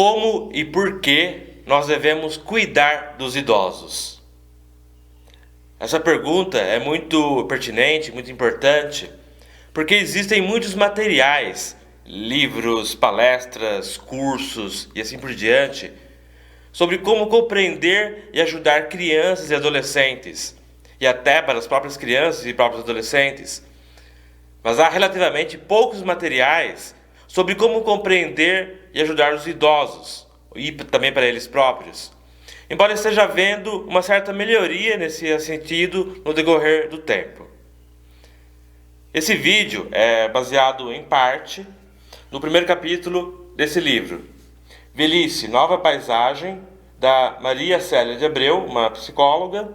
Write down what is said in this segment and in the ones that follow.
Como e por que nós devemos cuidar dos idosos? Essa pergunta é muito pertinente, muito importante, porque existem muitos materiais, livros, palestras, cursos e assim por diante, sobre como compreender e ajudar crianças e adolescentes, e até para as próprias crianças e próprios adolescentes. Mas há relativamente poucos materiais sobre como compreender e ajudar os idosos, e também para eles próprios. Embora esteja havendo uma certa melhoria nesse sentido no decorrer do tempo. Esse vídeo é baseado em parte no primeiro capítulo desse livro, Velhice, Nova Paisagem, da Maria Célia de Abreu, uma psicóloga.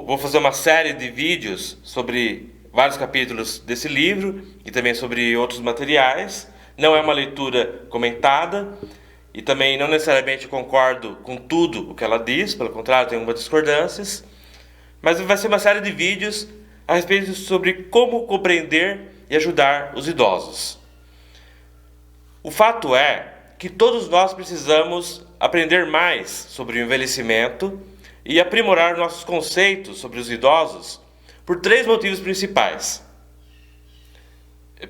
Vou fazer uma série de vídeos sobre vários capítulos desse livro e também sobre outros materiais. Não é uma leitura comentada e também não necessariamente concordo com tudo o que ela diz, pelo contrário, tem algumas discordâncias. Mas vai ser uma série de vídeos a respeito sobre como compreender e ajudar os idosos. O fato é que todos nós precisamos aprender mais sobre o envelhecimento e aprimorar nossos conceitos sobre os idosos por 3 motivos principais.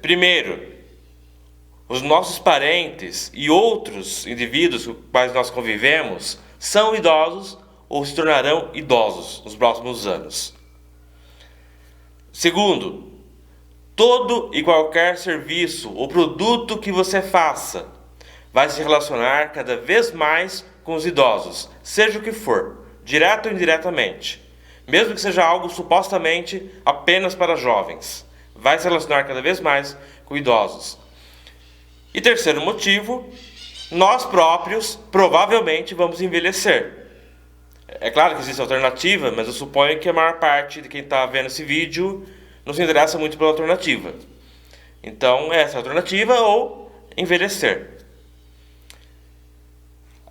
Primeiro, os nossos parentes e outros indivíduos com os quais nós convivemos são idosos ou se tornarão idosos nos próximos anos. Segundo, todo e qualquer serviço ou produto que você faça vai se relacionar cada vez mais com os idosos, seja o que for, direto ou indiretamente. Mesmo que seja algo supostamente apenas para jovens, vai se relacionar cada vez mais com idosos. E terceiro motivo, nós próprios provavelmente vamos envelhecer. É claro que existe alternativa, mas eu suponho que a maior parte de quem está vendo esse vídeo não se interessa muito pela alternativa. Então, essa é a alternativa ou envelhecer.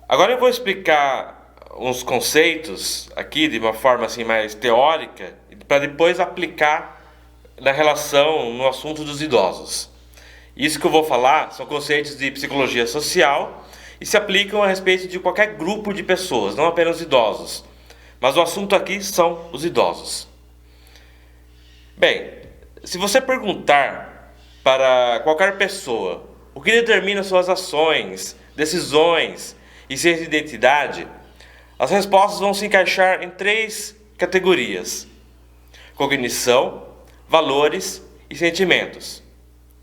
Agora eu vou explicar uns conceitos aqui de uma forma assim mais teórica para depois aplicar na relação no assunto dos idosos. Isso que eu vou falar são conceitos de psicologia social e se aplicam a respeito de qualquer grupo de pessoas, não apenas idosos. Mas o assunto aqui são os idosos. Bem, se você perguntar para qualquer pessoa o que determina suas ações, decisões e senso de identidade, as respostas vão se encaixar em 3 categorias: cognição, valores e sentimentos.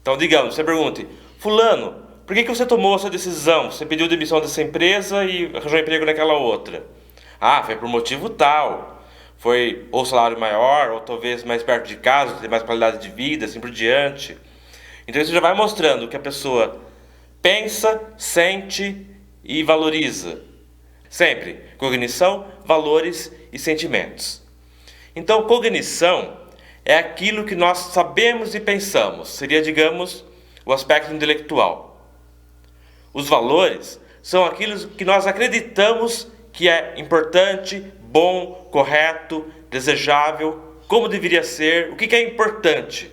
Então, digamos, você pergunte: fulano, por que você tomou essa decisão? Você pediu demissão dessa empresa e arranjou emprego naquela outra. Ah, foi por motivo tal. Foi ou salário maior, ou talvez mais perto de casa, ter mais qualidade de vida, assim por diante. Então isso já vai mostrando o que a pessoa pensa, sente e valoriza. Sempre cognição, valores e sentimentos. Então, cognição é aquilo que nós sabemos e pensamos. Seria, digamos, o aspecto intelectual. Os valores são aquilo que nós acreditamos que é importante, bom, correto, desejável, como deveria ser, o que é importante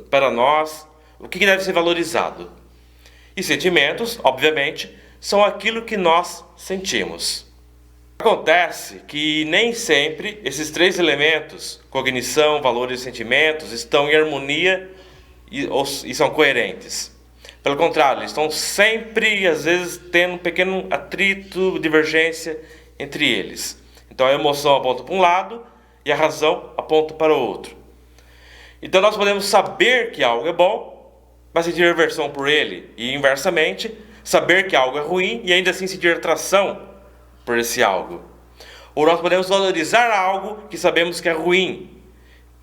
para nós, o que deve ser valorizado. E sentimentos, obviamente, são aquilo que nós sentimos. Acontece que nem sempre esses 3 elementos, cognição, valores e sentimentos, estão em harmonia e são coerentes. Pelo contrário, eles estão sempre, às vezes, tendo um pequeno atrito, divergência entre eles. Então a emoção aponta para um lado e a razão aponta para o outro. Então nós podemos saber que algo é bom, mas sentir aversão por ele, e inversamente, saber que algo é ruim e ainda assim sentir atração por esse algo. Ou nós podemos valorizar algo que sabemos que é ruim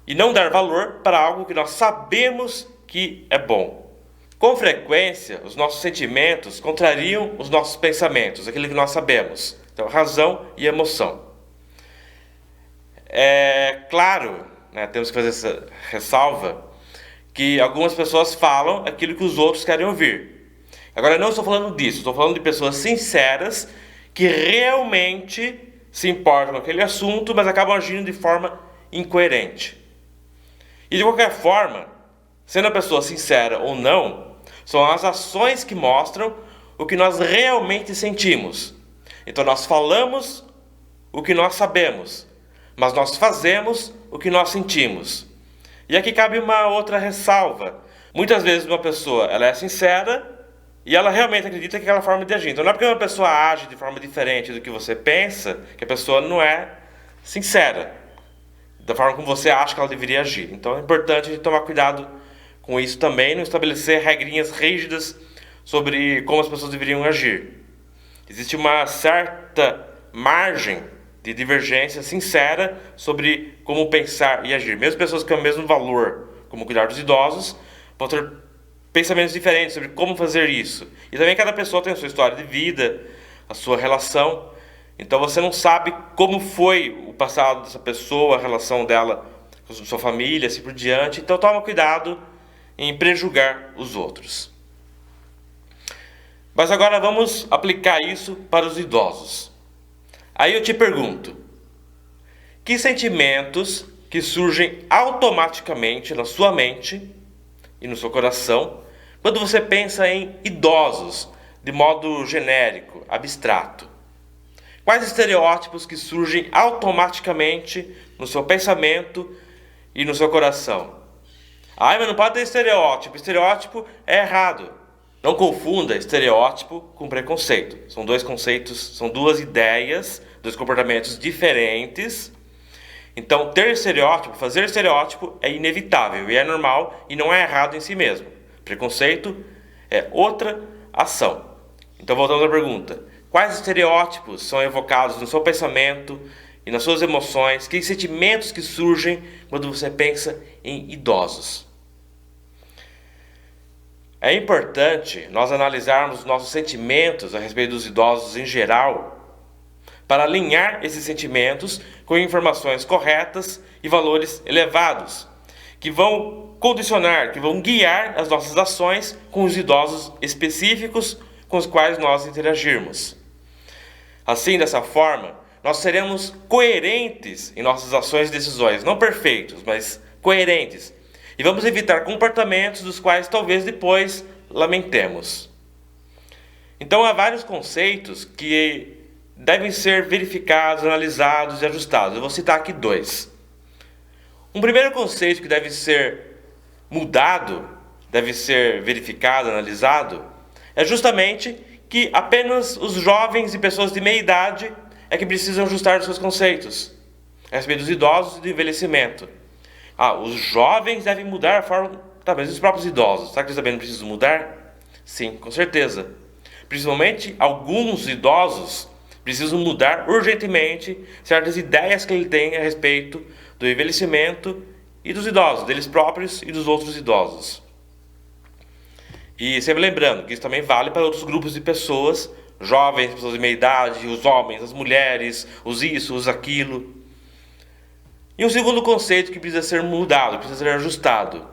e não dar valor para algo que nós sabemos que é bom. Com frequência, os nossos sentimentos contrariam os nossos pensamentos, aquilo que nós sabemos. Então, razão e emoção. É claro, temos que fazer essa ressalva, que algumas pessoas falam aquilo que os outros querem ouvir. Agora, eu não estou falando disso, estou falando de pessoas sinceras que realmente se importam com aquele assunto, mas acabam agindo de forma incoerente. E de qualquer forma, sendo a pessoa sincera ou não, São as ações que mostram o que nós realmente sentimos. Então nós falamos o que nós sabemos, mas nós fazemos o que nós sentimos. E aqui cabe uma outra ressalva. Muitas vezes uma pessoa ela é sincera e ela realmente acredita que aquela forma de agir. Então não é porque uma pessoa age de forma diferente do que você pensa que a pessoa não é sincera da forma como você acha que ela deveria agir. Então é importante a gente tomar cuidado com isso também, não estabelecer regrinhas rígidas sobre como as pessoas deveriam agir. Existe uma certa margem de divergência sincera sobre como pensar e agir. Mesmo pessoas que têm o mesmo valor, como cuidar dos idosos, vão ter pensamentos diferentes sobre como fazer isso. E também cada pessoa tem a sua história de vida, a sua relação. Então você não sabe como foi o passado dessa pessoa, a relação dela com a sua família, assim por diante. Então toma cuidado em prejulgar os outros. Mas agora vamos aplicar isso para os idosos. Aí eu te pergunto, que sentimentos que surgem automaticamente na sua mente e no seu coração quando você pensa em idosos, de modo genérico, abstrato? Quais estereótipos que surgem automaticamente no seu pensamento e no seu coração? Mas não pode ter estereótipo. Estereótipo é errado. Não confunda estereótipo com preconceito. São dois conceitos, são duas ideias, dois comportamentos diferentes. Então, ter estereótipo, fazer estereótipo é inevitável e é normal e não é errado em si mesmo. Preconceito é outra ação. Então, voltando à pergunta. Quais estereótipos são evocados no seu pensamento e nas suas emoções? Que sentimentos que surgem quando você pensa em idosos? É importante nós analisarmos nossos sentimentos a respeito dos idosos em geral, para alinhar esses sentimentos com informações corretas e valores elevados, que vão condicionar, que vão guiar as nossas ações com os idosos específicos com os quais nós interagirmos. Assim, dessa forma, nós seremos coerentes em nossas ações e decisões, não perfeitos, mas coerentes. E vamos evitar comportamentos dos quais talvez depois lamentemos. Então há vários conceitos que devem ser verificados, analisados e ajustados. Eu vou citar aqui dois. Um primeiro conceito que deve ser mudado, deve ser verificado, analisado, é justamente que apenas os jovens e pessoas de meia idade é que precisam ajustar os seus conceitos a respeito dos idosos e do envelhecimento. Os jovens devem mudar a forma... mas os próprios idosos, será que eles também não precisam mudar? Sim, com certeza. Principalmente alguns idosos precisam mudar urgentemente certas ideias que ele tem a respeito do envelhecimento e dos idosos, deles próprios e dos outros idosos. E sempre lembrando que isso também vale para outros grupos de pessoas, jovens, pessoas de meia idade, os homens, as mulheres, os isso, os aquilo. E um segundo conceito que precisa ser mudado, precisa ser ajustado,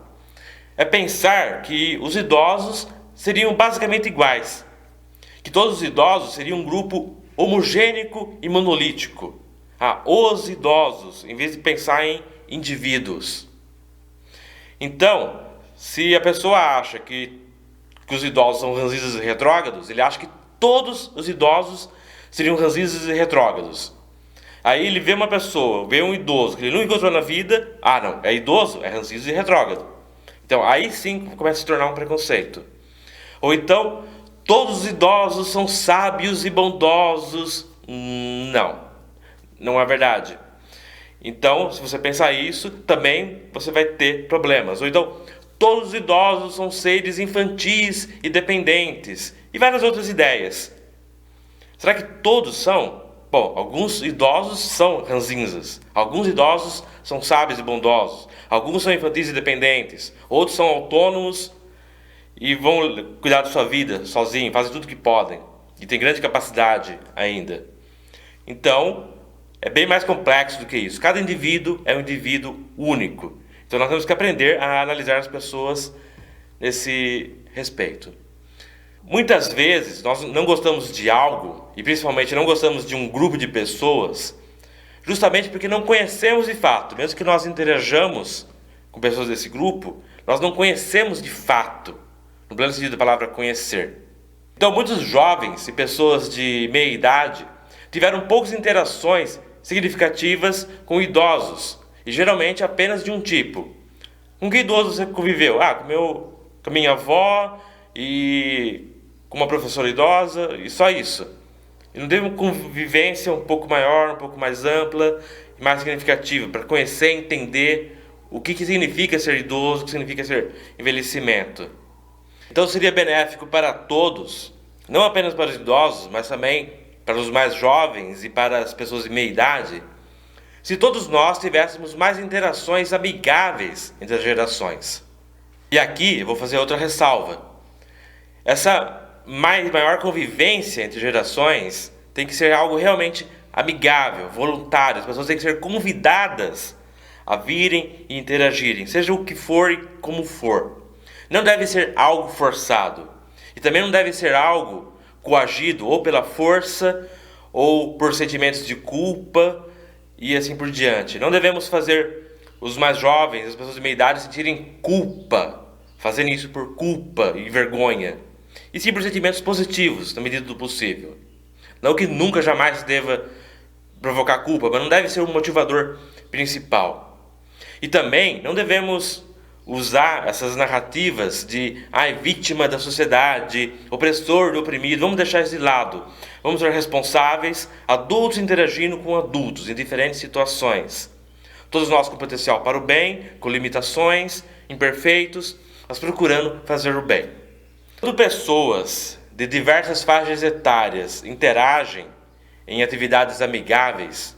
é pensar que os idosos seriam basicamente iguais, que todos os idosos seriam um grupo homogêneo e monolítico. Os idosos, em vez de pensar em indivíduos. Então, se a pessoa acha que os idosos são ranzinzas e retrógrados, ele acha que todos os idosos seriam ranzinzas e retrógrados. Aí ele vê uma pessoa, vê um idoso que ele não encontrou na vida, não, é idoso, é ranzinza e retrógrado. Então aí sim começa a se tornar um preconceito. Ou então, todos os idosos são sábios e bondosos. Não é verdade. Então, se você pensar isso, também você vai ter problemas. Ou então, todos os idosos são seres infantis e dependentes. E várias outras ideias. Será que todos são? Bom, alguns idosos são ranzinzas, alguns idosos são sábios e bondosos, alguns são infantis e dependentes, outros são autônomos e vão cuidar da sua vida sozinhos, fazem tudo que podem e têm grande capacidade ainda. Então, é bem mais complexo do que isso. Cada indivíduo é um indivíduo único. Então nós temos que aprender a analisar as pessoas nesse respeito. Muitas vezes nós não gostamos de algo, e principalmente não gostamos de um grupo de pessoas, justamente porque não conhecemos de fato. Mesmo que nós interajamos com pessoas desse grupo, nós não conhecemos de fato, no pleno sentido da palavra conhecer. Então, muitos jovens e pessoas de meia idade tiveram poucas interações significativas com idosos, e geralmente apenas de um tipo. Com que idoso você conviveu? Com a minha avó e com uma professora idosa, e só isso. E não teve uma convivência um pouco maior, um pouco mais ampla e mais significativa, para conhecer e entender o que significa ser idoso, o que significa ser envelhecimento. Então seria benéfico para todos, não apenas para os idosos, mas também para os mais jovens e para as pessoas de meia idade, se todos nós tivéssemos mais interações amigáveis entre as gerações. E aqui eu vou fazer outra ressalva. Essa maior convivência entre gerações tem que ser algo realmente amigável, voluntário. As pessoas têm que ser convidadas a virem e interagirem, seja o que for e como for. Não deve ser algo forçado. E também não deve ser algo coagido ou pela força ou por sentimentos de culpa e assim por diante. Não devemos fazer os mais jovens, as pessoas de meia idade, sentirem culpa, fazendo isso por culpa e vergonha. E sim por sentimentos positivos, na medida do possível. Não que nunca, jamais deva provocar culpa, mas não deve ser o motivador principal. E também não devemos usar essas narrativas de vítima da sociedade, opressor do oprimido. Vamos deixar isso de lado. Vamos ser responsáveis, adultos interagindo com adultos em diferentes situações. Todos nós com potencial para o bem, com limitações, imperfeitos, mas procurando fazer o bem. Quando pessoas de diversas faixas etárias interagem em atividades amigáveis,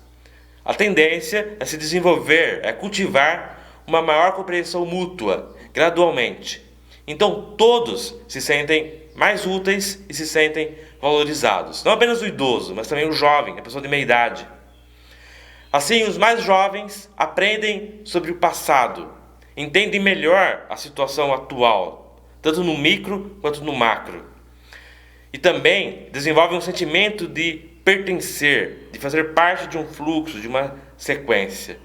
a tendência é se desenvolver, é cultivar uma maior compreensão mútua, gradualmente. Então todos se sentem mais úteis e se sentem valorizados. Não apenas o idoso, mas também o jovem, a pessoa de meia idade. Assim, os mais jovens aprendem sobre o passado, entendem melhor a situação atual, tanto no micro quanto no macro. E também desenvolvem um sentimento de pertencer, de fazer parte de um fluxo, de uma sequência.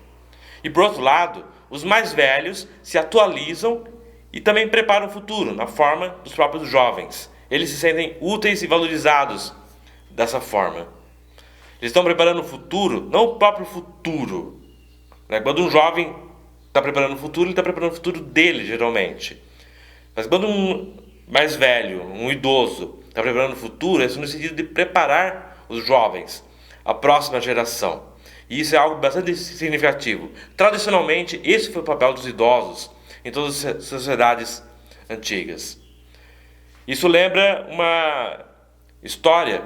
E por outro lado, os mais velhos se atualizam e também preparam o futuro, na forma dos próprios jovens. Eles se sentem úteis e valorizados dessa forma. Eles estão preparando o futuro, não o próprio futuro. Quando um jovem está preparando o futuro, ele está preparando o futuro dele, geralmente. Mas quando um mais velho, um idoso, está preparando o futuro, é no sentido de preparar os jovens, a próxima geração. E isso é algo bastante significativo. Tradicionalmente, esse foi o papel dos idosos em todas as sociedades antigas. Isso lembra uma história.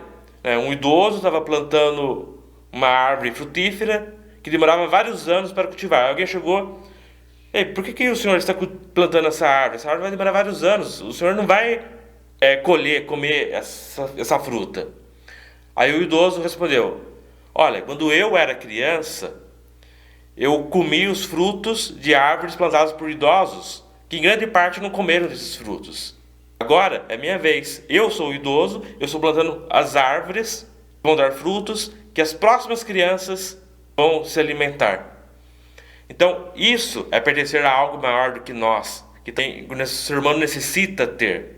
Um idoso estava plantando uma árvore frutífera que demorava vários anos para cultivar. Alguém chegou: "Ei, por que o senhor está plantando essa árvore? Essa árvore vai demorar vários anos. O senhor não vai comer essa fruta." Aí o idoso respondeu: "Olha, quando eu era criança, eu comi os frutos de árvores plantadas por idosos, que em grande parte não comeram desses frutos. Agora é minha vez. Eu sou o idoso, eu estou plantando as árvores que vão dar frutos, que as próximas crianças vão se alimentar." Então, isso é pertencer a algo maior do que nós, que o ser humano necessita ter.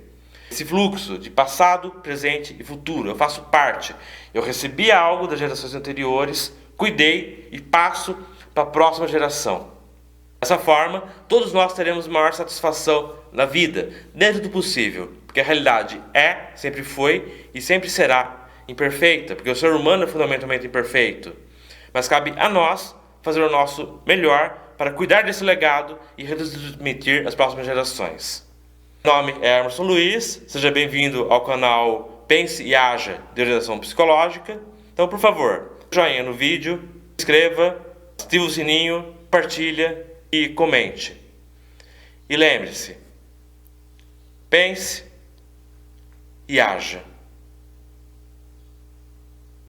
Esse fluxo de passado, presente e futuro. Eu faço parte. Eu recebi algo das gerações anteriores, cuidei e passo para a próxima geração. Dessa forma, todos nós teremos maior satisfação na vida, dentro do possível. Porque a realidade sempre foi e sempre será imperfeita. Porque o ser humano é fundamentalmente imperfeito. Mas cabe a nós fazer o nosso melhor para cuidar desse legado e transmitir às próximas gerações. Meu nome é Emerson Luiz, seja bem-vindo ao canal Pense e Haja de Orientação Psicológica. Então, por favor, joinha no vídeo, se inscreva, ative o sininho, compartilha e comente. E lembre-se, pense e haja.